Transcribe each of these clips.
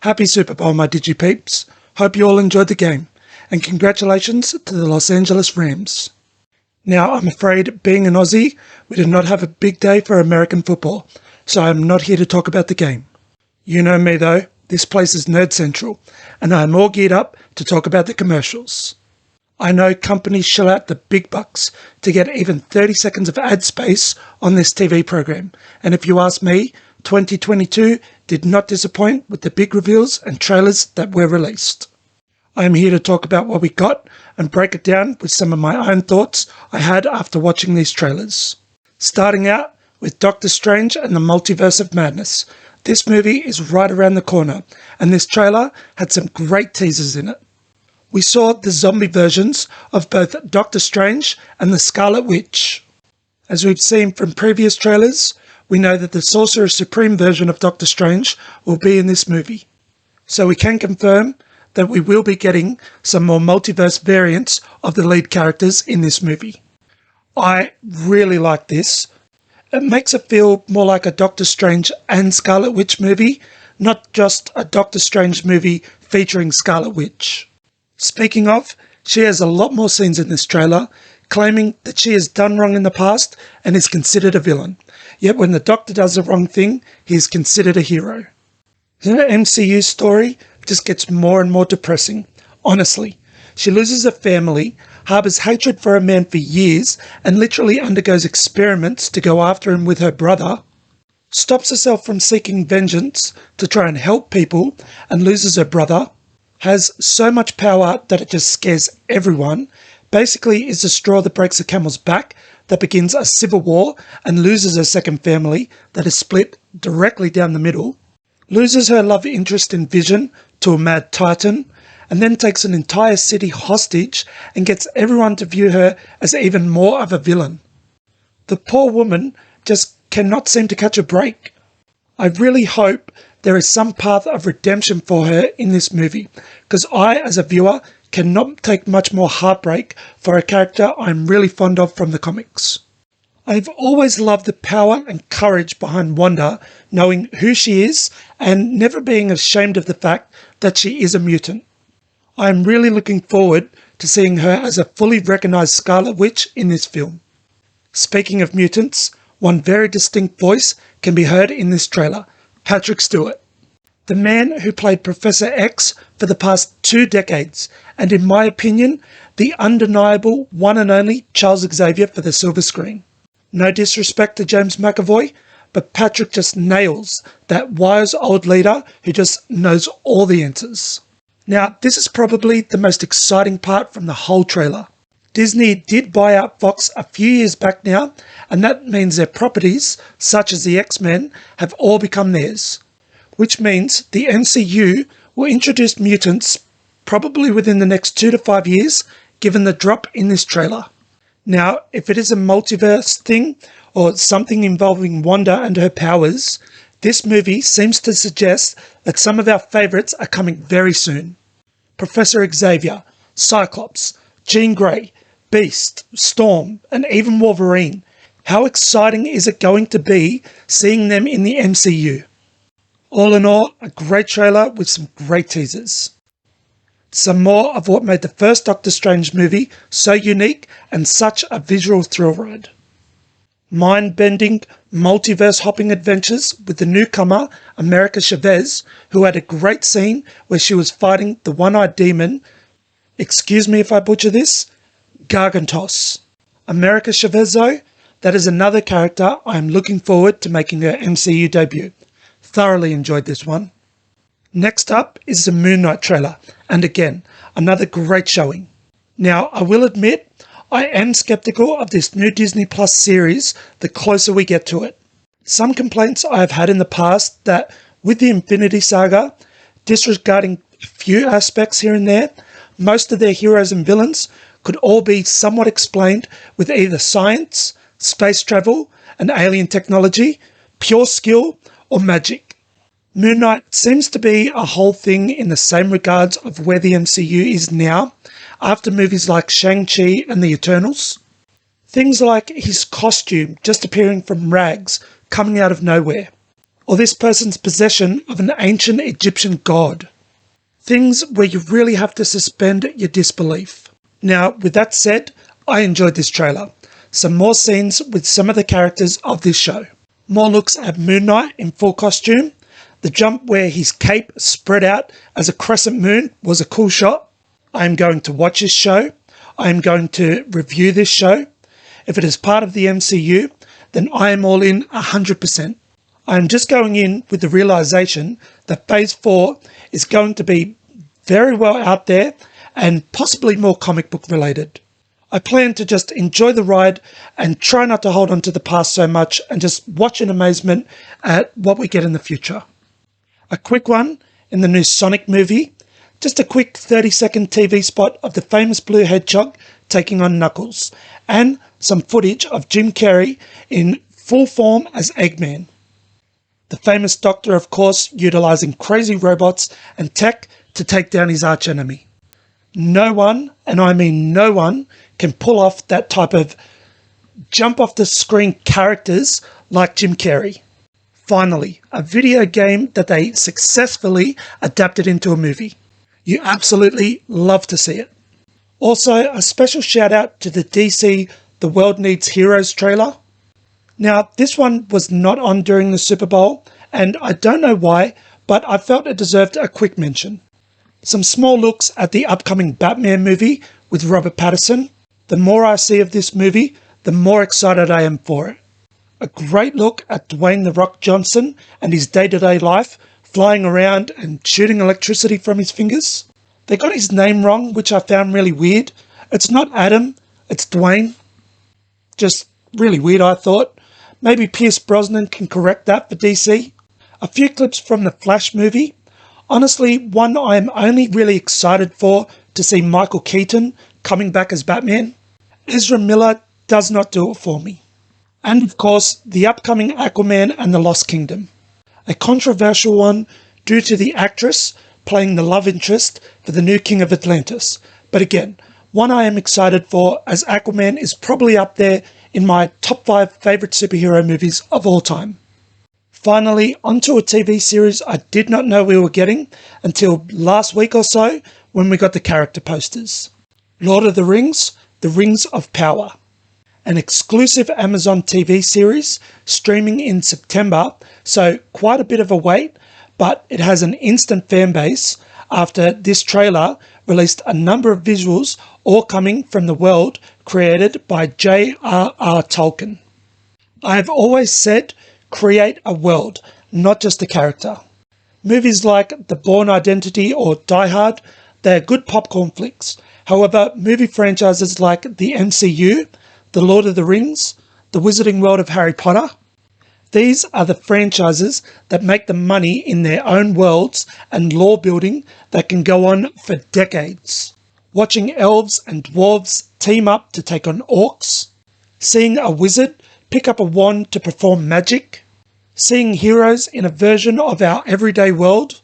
Happy Super Bowl, my DigiPeeps. Hope you all enjoyed the game, and congratulations to the Los Angeles Rams. Now, I'm afraid, being an Aussie, we did not have a big day for American football, so I'm not here to talk about the game. You know me though, this place is Nerd Central, and I am all geared up to talk about the commercials. I know companies shell out the big bucks to get even 30 seconds of ad space on this TV program, and if you ask me, 2022 did not disappoint with the big reveals and trailers that were released. I am here to talk about what we got and break it down with some of my own thoughts I had after watching these trailers. Starting out with Doctor Strange and the Multiverse of Madness. This movie is right around the corner, and this trailer had some great teasers in it. We saw the zombie versions of both Doctor Strange and the Scarlet Witch. As we've seen from previous trailers, we know that the Sorcerer Supreme version of Doctor Strange will be in this movie. So we can confirm that we will be getting some more multiverse variants of the lead characters in this movie. I really like this. It makes it feel more like a Doctor Strange and Scarlet Witch movie, not just a Doctor Strange movie featuring Scarlet Witch. Speaking of, she has a lot more scenes in this trailer, claiming that she has done wrong in the past and is considered a villain. Yet when the Doctor does the wrong thing, he is considered a hero. Her MCU story just gets more and more depressing. Honestly, she loses her family, harbours hatred for a man for years, and literally undergoes experiments to go after him with her brother, stops herself from seeking vengeance to try and help people, and loses her brother, has so much power that it just scares everyone, basically is the straw that breaks the camel's back, that begins a civil war, and loses her second family that is split directly down the middle, loses her love interest in Vision to a mad titan, and then takes an entire city hostage and gets everyone to view her as even more of a villain. The poor woman just cannot seem to catch a break. I really hope there is some path of redemption for her in this movie, because I, as a viewer, cannot take much more heartbreak for a character I'm really fond of from the comics. I've always loved the power and courage behind Wanda, knowing who she is and never being ashamed of the fact that she is a mutant. I am really looking forward to seeing her as a fully recognised Scarlet Witch in this film. Speaking of mutants, one very distinct voice can be heard in this trailer, Patrick Stewart. The man who played Professor X for the past 2 decades, and in my opinion, the undeniable one and only Charles Xavier for the silver screen. No disrespect to James McAvoy, but Patrick just nails that wise old leader who just knows all the answers. Now, this is probably the most exciting part from the whole trailer. Disney did buy out Fox a few years back now, and that means their properties, such as the X-Men, have all become theirs. Which means the MCU will introduce mutants probably within the next 2 to 5 years, given the drop in this trailer. Now, if it is a multiverse thing, or something involving Wanda and her powers, this movie seems to suggest that some of our favourites are coming very soon. Professor Xavier, Cyclops, Jean Grey, Beast, Storm, and even Wolverine. How exciting is it going to be seeing them in the MCU? All in all, a great trailer with some great teasers. Some more of what made the first Doctor Strange movie so unique and such a visual thrill ride. Mind-bending, multiverse-hopping adventures with the newcomer, America Chavez, who had a great scene where she was fighting the one-eyed demon, excuse me if I butcher this, Gargantos. America Chavez, though, that is another character I am looking forward to making her MCU debut. Thoroughly enjoyed this one. Next up is the Moon Knight trailer, and again, another great showing. Now, I will admit, I am skeptical of this new Disney Plus series the closer we get to it. Some complaints I have had in the past that with the Infinity Saga, disregarding a few aspects here and there, most of their heroes and villains could all be somewhat explained with either science, space travel, and alien technology, pure skill, or magic. Moon Knight seems to be a whole thing in the same regards of where the MCU is now, after movies like Shang-Chi and the Eternals. Things like his costume just appearing from rags, coming out of nowhere. or this person's possession of an ancient Egyptian god. Things where you really have to suspend your disbelief. Now, with that said, I enjoyed this trailer. Some more scenes with some of the characters of this show. More looks at Moon Knight in full costume. The jump where his cape spread out as a crescent moon was a cool shot. I am going to watch this show. I am going to review this show. If it is part of the MCU, then I am all in 100%. I am just going in with the realization that Phase 4 is going to be very well out there and possibly more comic book related. I plan to just enjoy the ride and try not to hold on to the past so much and just watch in amazement at what we get in the future. A quick one in the new Sonic movie, just a quick 30-second TV spot of the famous blue hedgehog taking on Knuckles, and some footage of Jim Carrey in full form as Eggman. The famous Doctor, of course, utilising crazy robots and tech to take down his archenemy. No one, and I mean no one, can pull off that type of jump off the screen characters like Jim Carrey. Finally, a video game that they successfully adapted into a movie. You absolutely love to see it. Also, a special shout out to the DC The World Needs Heroes trailer. Now, this one was not on during the Super Bowl, and I don't know why, but I felt it deserved a quick mention. Some small looks at the upcoming Batman movie with Robert Pattinson. The more I see of this movie, the more excited I am for it. A great look at Dwayne "The Rock" Johnson and his day-to-day life, flying around and shooting electricity from his fingers. They got his name wrong, which I found really weird. It's not Adam, it's Dwayne. Just really weird, I thought. Maybe Pierce Brosnan can correct that for DC. A few clips from the Flash movie. Honestly, one I am only really excited for to see Michael Keaton coming back as Batman. Ezra Miller does not do it for me. And of course, the upcoming Aquaman and the Lost Kingdom. A controversial one due to the actress playing the love interest for the new King of Atlantis. But again, one I am excited for, as Aquaman is probably up there in my top 5 favourite superhero movies of all time. Finally, onto a TV series I did not know we were getting until last week or so when we got the character posters. Lord of the Rings of Power. An exclusive Amazon TV series streaming in September, so quite a bit of a wait, but it has an instant fan base after this trailer released a number of visuals all coming from the world created by J.R.R. Tolkien. I have always said create a world, not just a character. Movies like The Bourne Identity or Die Hard, they are good popcorn flicks. However, movie franchises like the MCU, The Lord of the Rings, The Wizarding World of Harry Potter, these are the franchises that make the money in their own worlds and lore building that can go on for decades. Watching elves and dwarves team up to take on orcs, seeing a wizard pick up a wand to perform magic, seeing heroes in a version of our everyday world.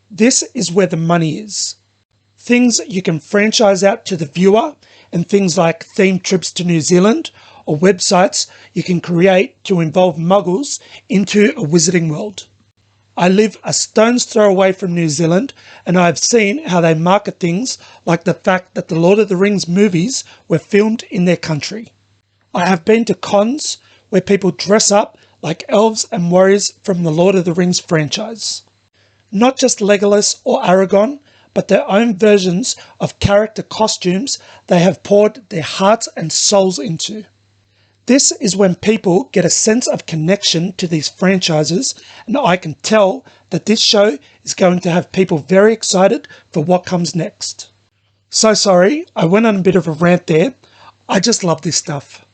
This is where the money is. Things you can franchise out to the viewer, and things like themed trips to New Zealand or websites you can create to involve muggles into a wizarding world. I live a stone's throw away from New Zealand, and I have seen how they market things like the fact that the Lord of the Rings movies were filmed in their country. I have been to cons where people dress up like elves and warriors from the Lord of the Rings franchise. Not just Legolas or Aragorn, but their own versions of character costumes they have poured their hearts and souls into. This is when people get a sense of connection to these franchises, and I can tell that this show is going to have people very excited for what comes next. So sorry, I went on a bit of a rant there. I just love this stuff.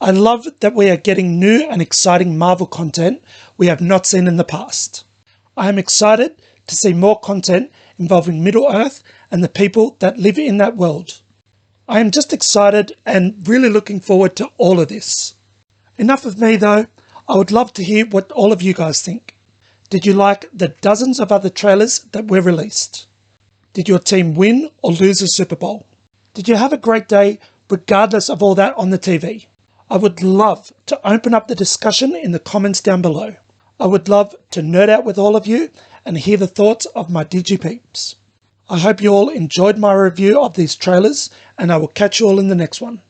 I love that we are getting new and exciting Marvel content we have not seen in the past. I am excited to see more content involving Middle-earth and the people that live in that world. I am just excited and really looking forward to all of this. Enough of me though, I would love to hear what all of you guys think. Did you like the dozens of other trailers that were released? Did your team win or lose a Super Bowl? Did you have a great day regardless of all that on the TV? I would love to open up the discussion in the comments down below. I would love to nerd out with all of you and hear the thoughts of my DigiPeeps. I hope you all enjoyed my review of these trailers, and I will catch you all in the next one.